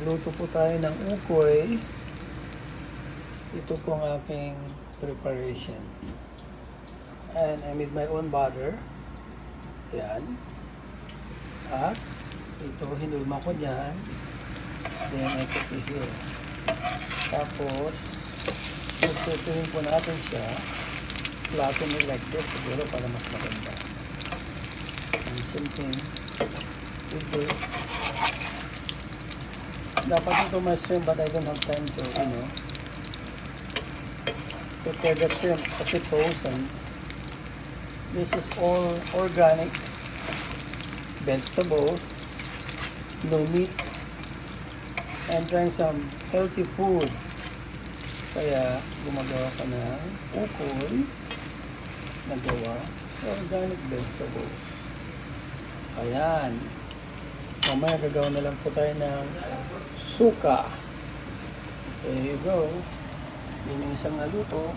Magluto po tayo ng ukoy. Ito po ang aking preparation. And I made my own butter. Yan. At ito, hinulma ko dyan. Then I put it here. Tapos, susutuhin po natin siya. Flatten it like this siguro para mas maganda. And same thing with this. Dapat ito may shrimp but I don't have time to, prepare the shrimp kasi frozen. This is all organic vegetables, no meat, and trying some healthy food. Kaya gumagawa ka ng ukoy na gawa sa organic vegetables. Ayan. Mamaya gagawa na lang po tayo ng suka. There you go. Yun yung isang naluto.